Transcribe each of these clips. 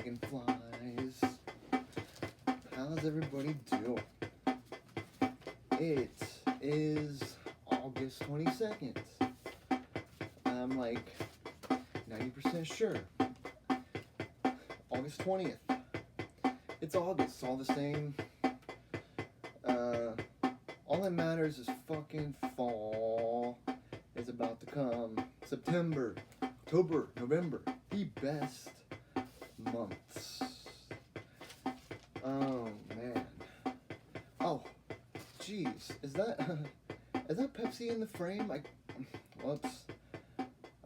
Dragonflies. How's everybody doing? It is August 22nd. I'm like 90% sure. August 20th. It's August, all the same. All that matters is fucking fall is about to come. September, October, November, the best months. Oh man. Oh, jeez, is that Pepsi in the frame? Whoops.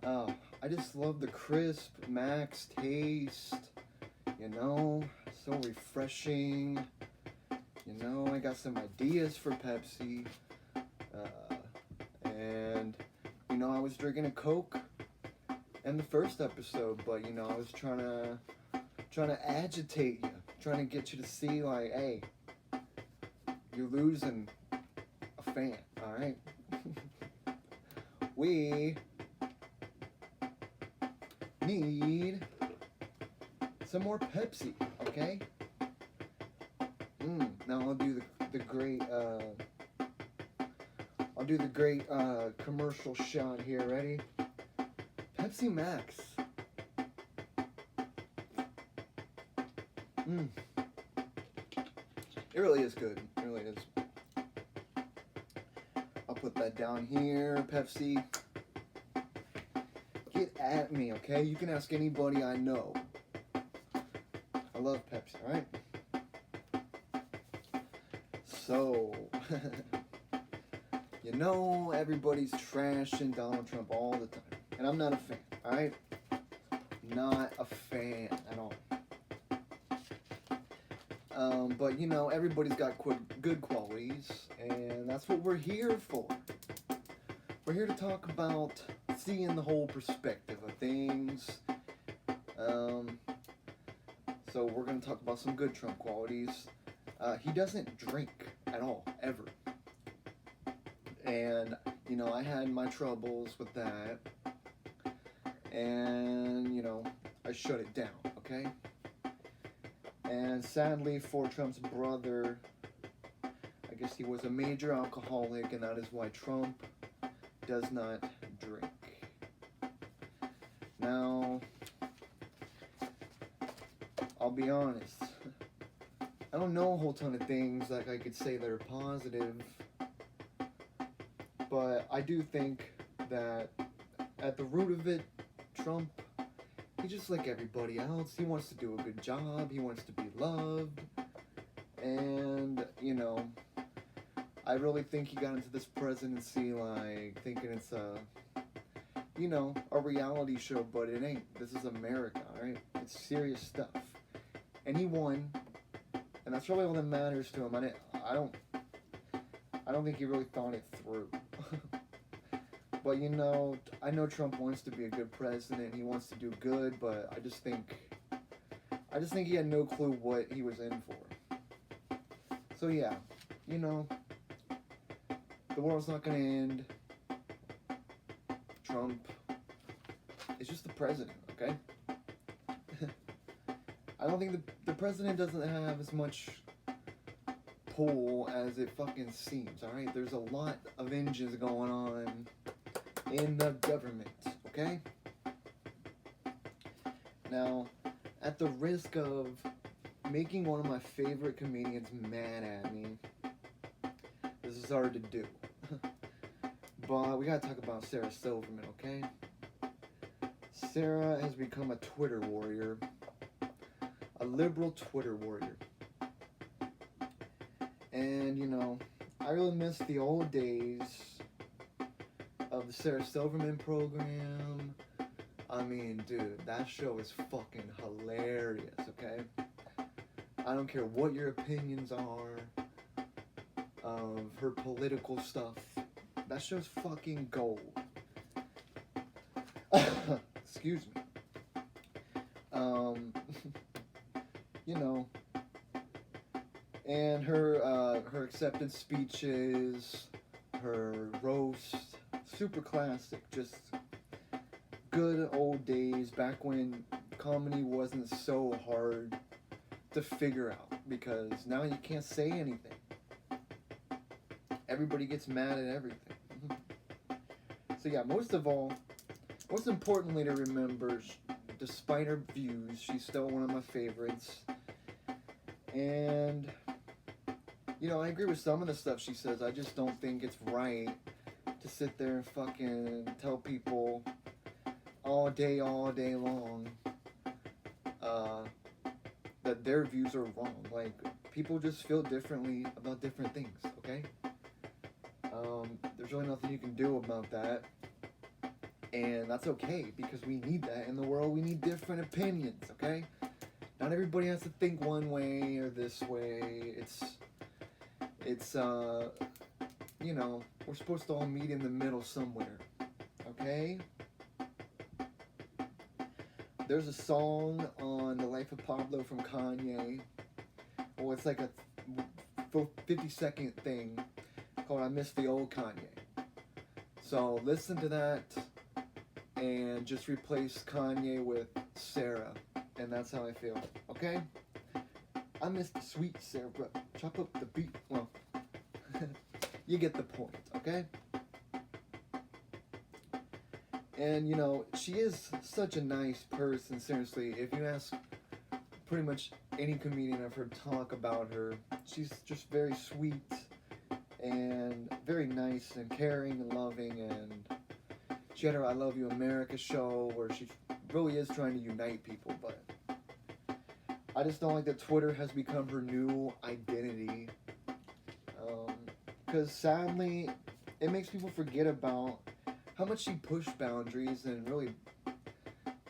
Oh, I just love the crisp max taste. You know, so refreshing. You know, I got some ideas for Pepsi. And you know, I was drinking a Coke in the first episode, but you know, I was trying to agitate you, trying to get you to see like, hey, you're losing a fan, all right? We need some more Pepsi, okay? Now I'll do the great commercial shot here. Ready? Pepsi Max. It really is good. It really is. I'll put that down here. Pepsi. Get at me, okay? You can ask anybody I know. I love Pepsi, alright? So, you know, everybody's trashing Donald Trump all the time. And I'm not a fan, alright? Not a fan at all. But, you know, everybody's got good qualities, and that's what we're here for. We're here to talk about seeing the whole perspective of things. So we're going to talk about some good Trump qualities. He doesn't drink at all, ever. And, you know, I had my troubles with that. And, you know, I shut it down, okay? And sadly for Trump's brother, I guess he was a major alcoholic, and that is why Trump does not drink. Now, I'll be honest. I don't know a whole ton of things like I could say that are positive, but I do think that at the root of it, Trump, he's just like everybody else. He wants to do a good job. He wants to be loved. And, you know, I really think he got into this presidency like thinking it's you know, a reality show, but it ain't. This is America, alright? It's serious stuff. And he won. And that's really all that matters to him. I don't think he really thought it through. But you know, I know Trump wants to be a good president. He wants to do good, but I just think he had no clue what he was in for. So yeah, you know, the world's not gonna end. Trump is just the president, okay? I don't think the president doesn't have as much pull as it fucking seems, alright? There's a lot of engines going on in the government, okay? Now, at the risk of making one of my favorite comedians mad at me, this is hard to do. But we gotta talk about Sarah Silverman, okay? Sarah has become a Twitter warrior. A liberal Twitter warrior. And, you know, I really miss the old days of the Sarah Silverman program. I mean, dude, that show is fucking hilarious, okay? I don't care what your opinions are of her political stuff. That show's fucking gold. Excuse me. You know, and her acceptance speeches, her roast, super classic, just good old days back when comedy wasn't so hard to figure out, because now you can't say anything. Everybody gets mad at everything. So yeah, most importantly to remember, despite her views, she's still one of my favorites. And, you know, I agree with some of the stuff she says. I just don't think it's right to sit there and fucking tell people all day long that their views are wrong. Like, people just feel differently about different things, okay? There's really nothing you can do about that. And that's okay, because we need that in the world. We need different opinions, okay? Not everybody has to think one way or this way. It's you know, we're supposed to all meet in the middle somewhere, okay? There's a song on The Life of Pablo from Kanye. Well, it's like a 50-second thing called I Miss the Old Kanye. So listen to that and just replace Kanye with Sarah. And that's how I feel, okay? I miss the sweet Sarah. Chop up the beat. Well, you get the point, okay? And, you know, she is such a nice person, seriously. If you ask pretty much any comedian I've heard talk about her, she's just very sweet and very nice and caring and loving. And she had her I Love You America show where she really is trying to unite people, but I just don't like that Twitter has become her new identity. Because sadly, it makes people forget about how much she pushed boundaries and really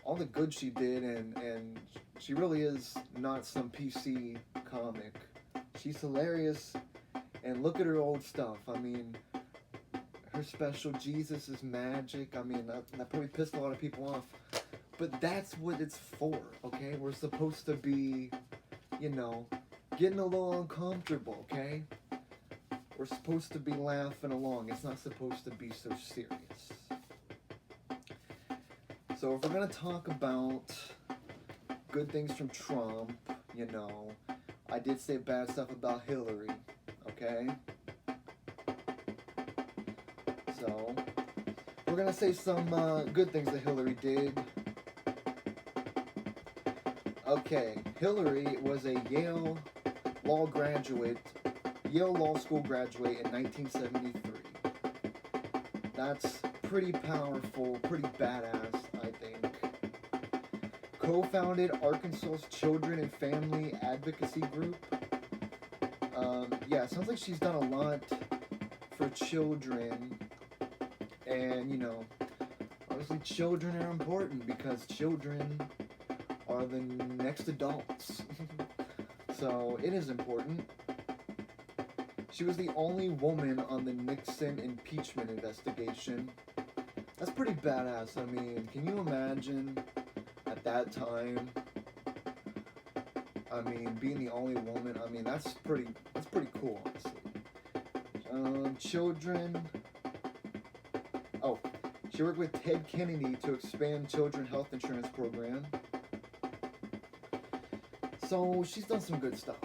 all the good she did, and she really is not some PC comic. She's hilarious, and look at her old stuff. I mean, her special Jesus is Magic. I mean, that probably pissed a lot of people off. But that's what it's for, okay? We're supposed to be, you know, getting a little uncomfortable, okay? We're supposed to be laughing along. It's not supposed to be so serious. So if we're going to talk about good things from Trump, you know, I did say bad stuff about Hillary, okay? So we're going to say some good things that Hillary did. Okay, Hillary was a Yale Law School graduate in 1973. That's pretty powerful, pretty badass, I think. Co-founded Arkansas's Children and Family Advocacy Group. Yeah, sounds like she's done a lot for children. And, you know, obviously children are important because children are the next adults. So it is important. She was the only woman on the Nixon impeachment investigation. That's pretty badass. I mean, can you imagine at that time? I mean, being the only woman. I mean, that's pretty cool, honestly. Children. Oh, she worked with Ted Kennedy to expand children's health insurance program. So she's done some good stuff,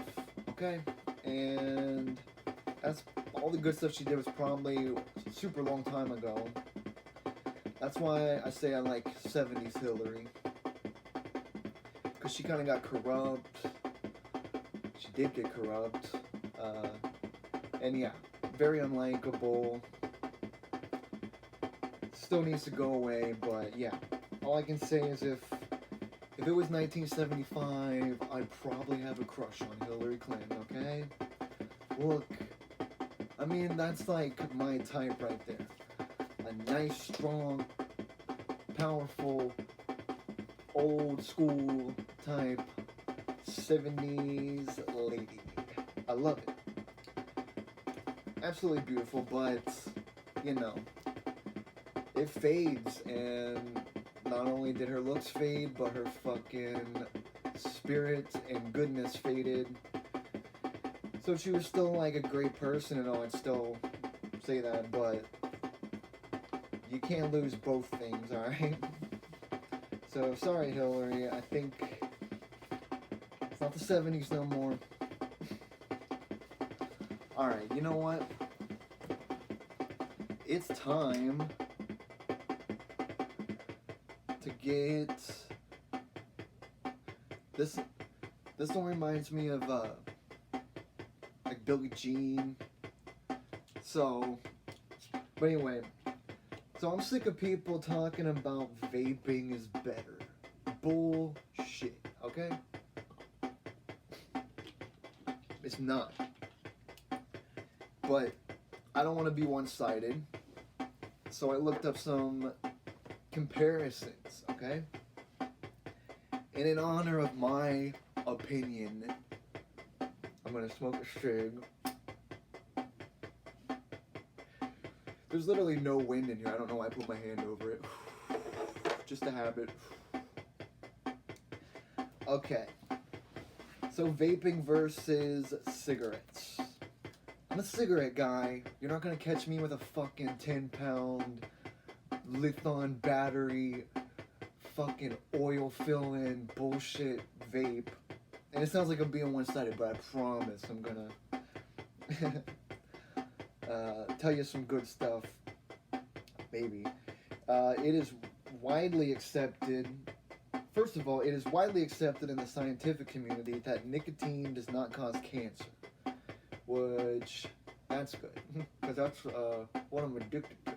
okay? And that's all the good stuff she did was probably a super long time ago. That's why I say I like 70s Hillary. Because she kind of got corrupt. She did get corrupt. And yeah, very unlikable. Still needs to go away, but yeah. All I can say is if it was 1975, I'd probably have a crush on Hillary Clinton, okay? Look, I mean, that's like my type right there. A nice, strong, powerful, old school type 70s lady. I love it. Absolutely beautiful, but, you know, it fades, and not only did her looks fade, but her fucking spirit and goodness faded. So she was still like a great person and all, I'd still say that, but you can't lose both things, alright? So, sorry, Hillary. I think it's not the 70s no more. Alright, you know what? It's time to get... This one reminds me of, like Billie Jean. So, but anyway, so I'm sick of people talking about vaping is better. Bullshit, okay? It's not. But I don't want to be one-sided. So I looked up some comparisons, okay? And in honor of my opinion, I'm gonna smoke a cig. There's literally no wind in here. I don't know why I put my hand over it. Just a habit. Okay. So vaping versus cigarettes. I'm a cigarette guy. You're not gonna catch me with a fucking 10-pound lithium battery, fucking oil filling bullshit vape. And it sounds like I'm being one-sided, but I promise I'm gonna tell you some good stuff. Maybe. It is widely accepted. First of all, it is widely accepted in the scientific community that nicotine does not cause cancer. Which, that's good. Because that's what I'm addicted to.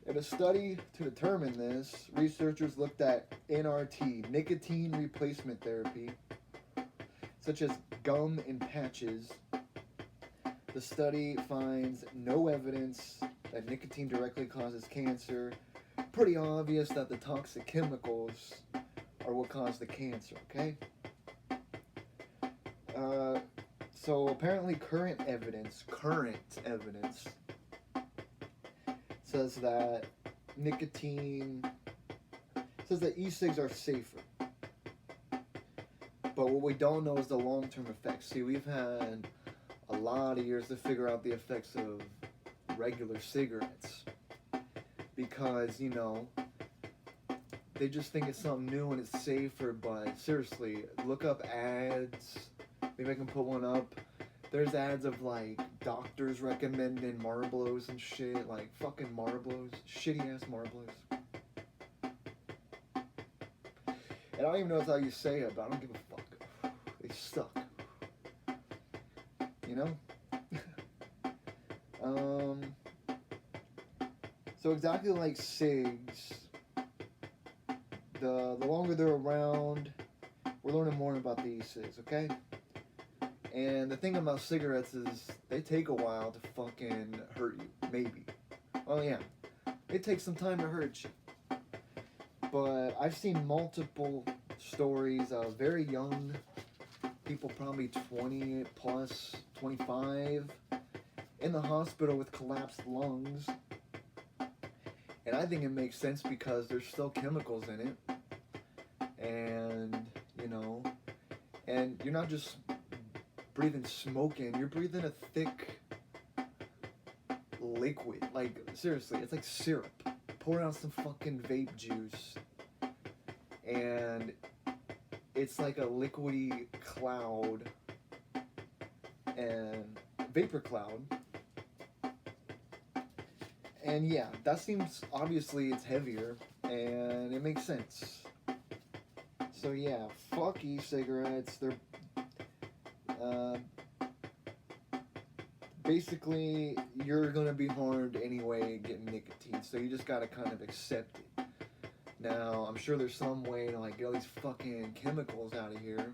In a study to determine this, researchers looked at NRT, nicotine replacement therapy, such as gum and patches. The study finds no evidence that nicotine directly causes cancer. Pretty obvious that the toxic chemicals are what cause the cancer, okay? So apparently current evidence says that e-cigs are safer. But what we don't know is the long-term effects. See, we've had a lot of years to figure out the effects of regular cigarettes. Because, you know, they just think it's something new and it's safer, but seriously, look up ads. Maybe I can put one up. There's ads of, like, doctors recommending Marlboros and shit. Like, fucking Marlboros. Shitty-ass Marlboros. And I don't even know how you say it, but I don't give a fuck. They suck. You know? So exactly like cigs, the longer they're around, we're learning more about the e-cigs, okay? And the thing about cigarettes is they take a while to fucking hurt you, maybe. Well, yeah, it takes some time to hurt you. But I've seen multiple stories of very young people, probably 20 plus, 25, in the hospital with collapsed lungs. And I think it makes sense because there's still chemicals in it. And, you know, and you're not just breathing smoke in, you're breathing a thick liquid. Like, seriously, it's like syrup. Pour out some fucking vape juice. And it's like a liquidy cloud. And vapor cloud. And yeah, that seems, obviously it's heavier, and it makes sense. So yeah, fuck e-cigarettes. They're, basically, you're gonna be harmed anyway getting nicotine, so you just gotta kind of accept it. Now, I'm sure there's some way to, like, get all these fucking chemicals out of here.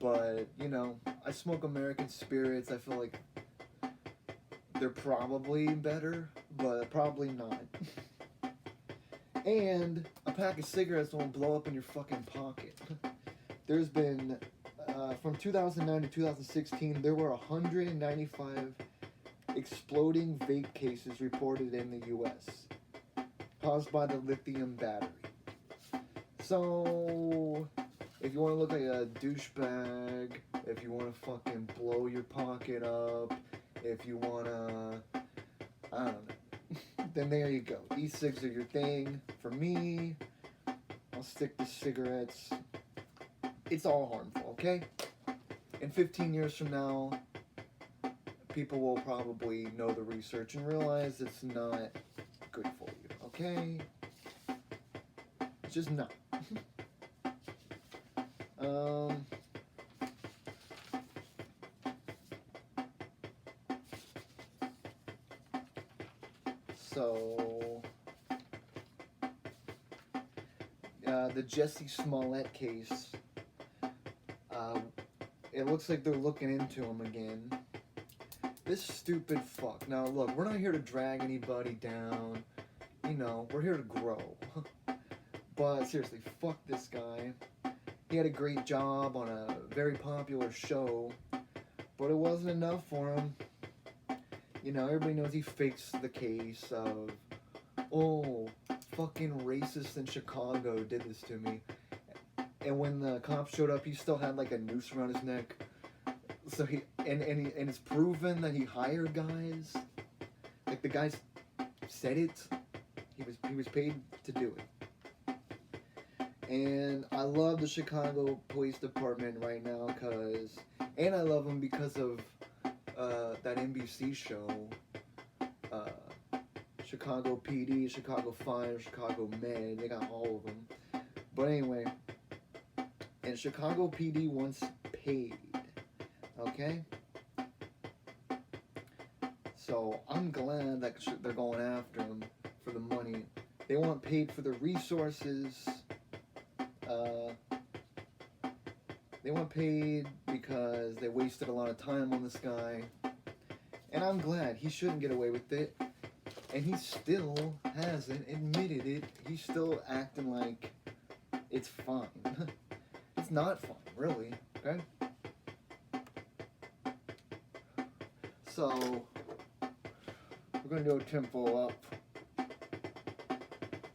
But, you know, I smoke American Spirits. I feel like they're probably better, but probably not. And a pack of cigarettes won't blow up in your fucking pocket. There's been, from 2009 to 2016, there were 195 exploding vape cases reported in the U.S. caused by the lithium battery. So, if you want to look like a douchebag, if you want to fucking blow your pocket up, if you want to, I don't know. then there you go. E-cigs are your thing. For me, I'll stick to cigarettes. It's all harmful, okay? In 15 years from now, people will probably know the research and realize it's not good for you, okay? It's just not. So, the Jussie Smollett case, it looks like they're looking into him again. This stupid fuck. Now, look, we're not here to drag anybody down. You know, we're here to grow. But seriously, fuck this guy. He had a great job on a very popular show, but it wasn't enough for him. You know, everybody knows he fakes the case of, oh, fucking racist in Chicago did this to me. And when the cops showed up, he still had like a noose around his neck. So and it's proven that he hired guys. Like the guys said it. He was paid to do it. And I love the Chicago Police Department right now and I love them because of that NBC show, Chicago PD, Chicago Fire, Chicago Med. They got all of them. But anyway, and Chicago PD once paid. Okay? So I'm glad that they're going after him for the money. They want paid for the resources. They want paid because they wasted a lot of time on this guy. And I'm glad. He shouldn't get away with it. And he still hasn't admitted it. He's still acting like it's fine. It's not fine, really. Okay? So, we're going to do a tempo up.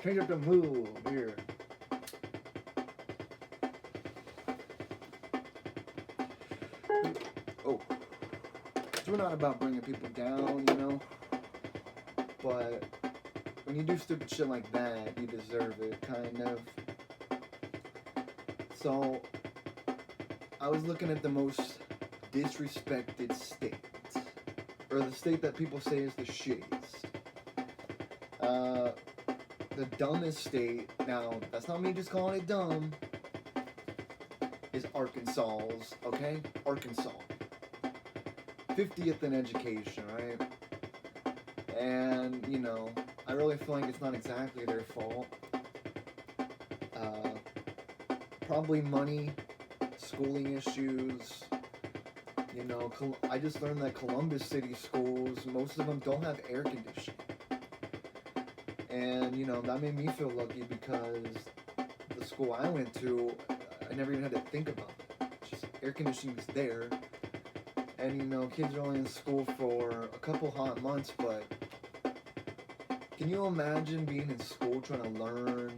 Change up the mood here. Oh. We're not about bringing people down, you know? But when you do stupid shit like that, you deserve it, kind of. So, I was looking at the most disrespected state. Or the state that people say is the shittiest. The dumbest state, now, that's not me just calling it dumb, is Arkansas's, okay? Arkansas. 50th in education, right? And, you know, I really feel like it's not exactly their fault. Probably money, schooling issues. You know, I just learned that Columbus City schools, most of them don't have air conditioning. And, you know, that made me feel lucky because the school I went to, I never even had to think about it. Just air conditioning was there. And, you know, kids are only in school for a couple hot months, but can you imagine being in school trying to learn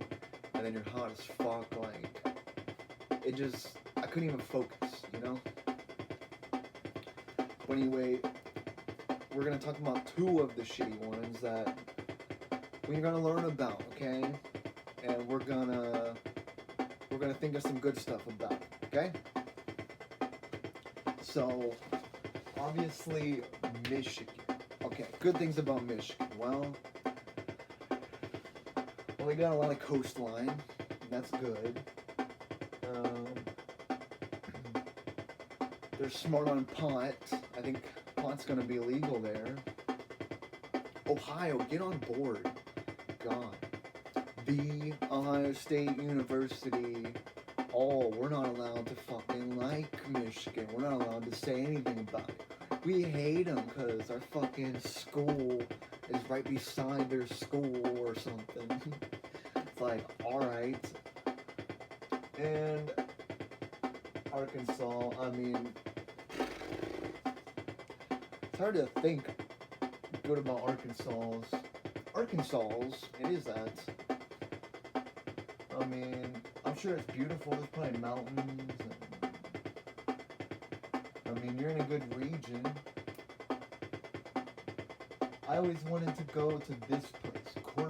and then you're hot as fuck? Like, I couldn't even focus, you know? But anyway, we're going to talk about two of the shitty ones that we're going to learn about, okay? And we're going to think of some good stuff about it, okay? So, obviously, Michigan. Okay, good things about Michigan. Well, we got a lot of coastline. That's good. They're smart on pot. I think pot's going to be legal there. Ohio, get on board. God. The Ohio State University. Oh, we're not allowed to fucking like Michigan. We're not allowed to say anything about it. We hate them because our fucking school is right beside their school or something. It's like, alright. And Arkansas, I mean, it's hard to think good about Arkansas's, it is that. I mean, I'm sure it's beautiful, there's probably mountains, and, I mean, you're in a good region. I always wanted to go to this place.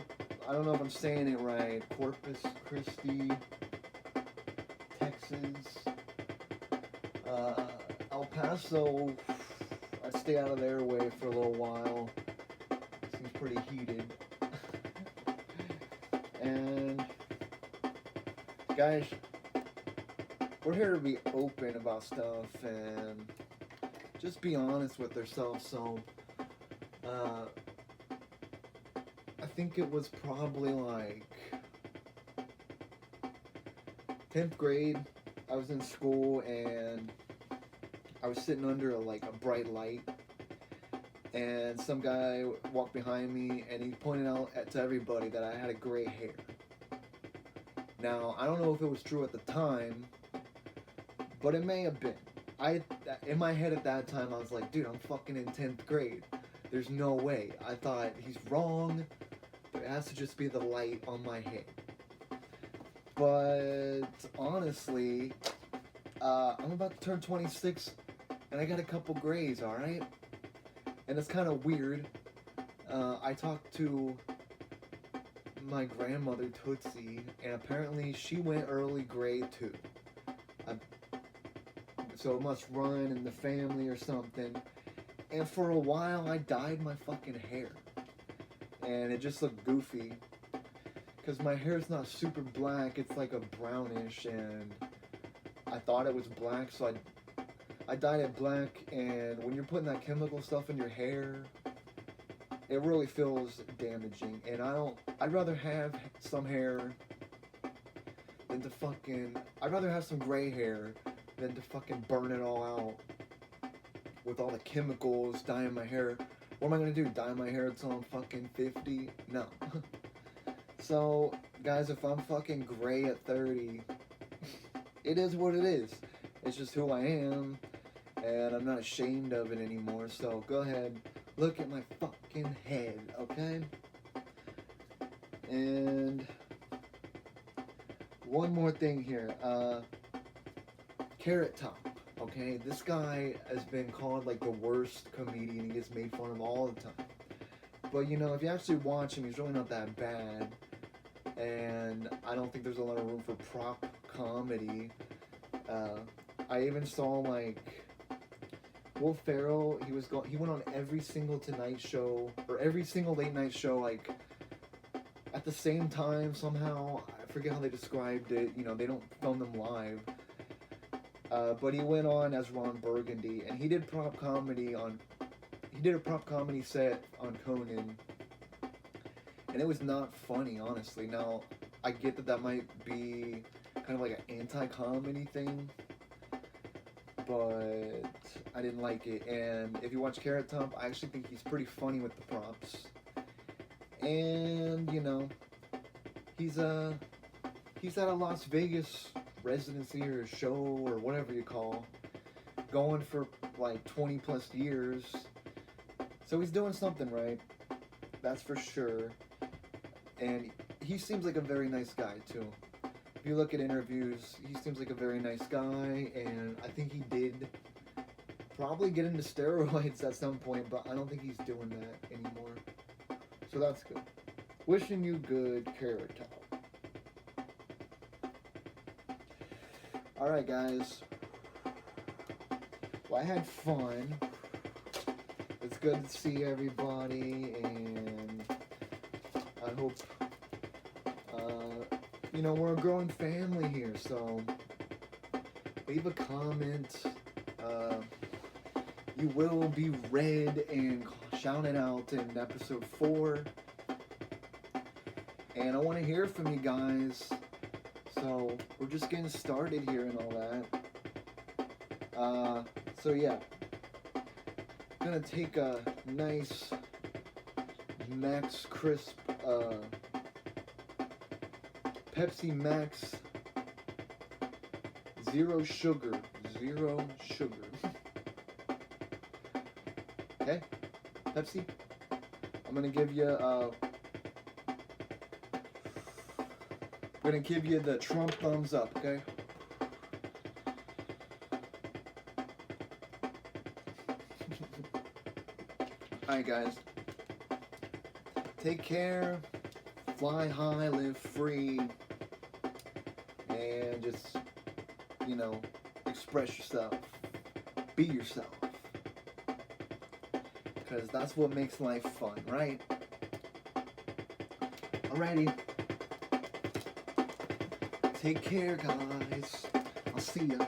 I don't know if I'm saying it right. Corpus Christi, Texas. El Paso, I'd stay out of their way for a little while. Seems pretty heated. And guys, we're here to be open about stuff and just be honest with ourselves. So I think it was probably like 10th grade. I was in school and I was sitting under a bright light, and some guy walked behind me and he pointed out to everybody that I had a gray hair. Now, I don't know if it was true at the time, but it may have been. In my head at that time, I was like, dude, I'm fucking in 10th grade. There's no way. I thought, he's wrong. It has to just be the light on my head. But honestly, I'm about to turn 26 and I got a couple grays, alright? And it's kind of weird. I talked to my grandmother, Tootsie, and apparently she went early gray too. So it must run in the family or something. And for a while I dyed my fucking hair. And it just looked goofy. Because my hair's not super black, it's like a brownish, and I thought it was black, so I dyed it black, and when you're putting that chemical stuff in your hair, it really feels damaging. And I'd rather have some hair than to I'd rather have some gray hair than to fucking burn it all out with all the chemicals, dyeing my hair. What am I gonna do? Dye my hair until I'm fucking 50? No. So, guys, if I'm fucking gray at 30, it is what it is. It's just who I am, and I'm not ashamed of it anymore. So, go ahead, look at my fucking head, okay? And one more thing here. Carrot Top, okay? This guy has been called like the worst comedian. He gets made fun of all the time. But, you know, if you actually watch him, he's really not that bad. And I don't think there's a lot of room for prop comedy. I even saw like Will Ferrell. He went on every single Tonight Show or every single late night show like at the same time somehow. I forget how they described it. You know, they don't film them live. But he went on as Ron Burgundy, and he did a prop comedy set on Conan. And it was not funny, honestly. Now, I get that might be kind of like an anti-comedy thing, but I didn't like it. And if you watch Carrot Top, I actually think he's pretty funny with the props. And, you know, he's at a Las Vegas residency or a show or whatever you call, going for like 20 plus years. So he's doing something right, that's for sure. And he seems like a very nice guy too. If you look at interviews, he seems like a very nice guy, and I think he did probably get into steroids at some point, but I don't think he's doing that anymore. So that's good. Wishing you good, Carrot Top. Alright guys, well, I had fun. It's good to see everybody, and I hope, you know, we're a growing family here, so leave a comment. You will be read and shouted out in episode 4, and I want to hear from you guys. So we're just getting started here and all that. So yeah, I'm gonna take a nice Max Crisp Pepsi Max zero sugar. Okay, Pepsi, I'm gonna give you the Trump thumbs up, okay? Alright guys, take care, fly high, live free, and just, you know, express yourself. Be yourself. Because that's what makes life fun, right? Alrighty. Take care, guys. I'll see ya.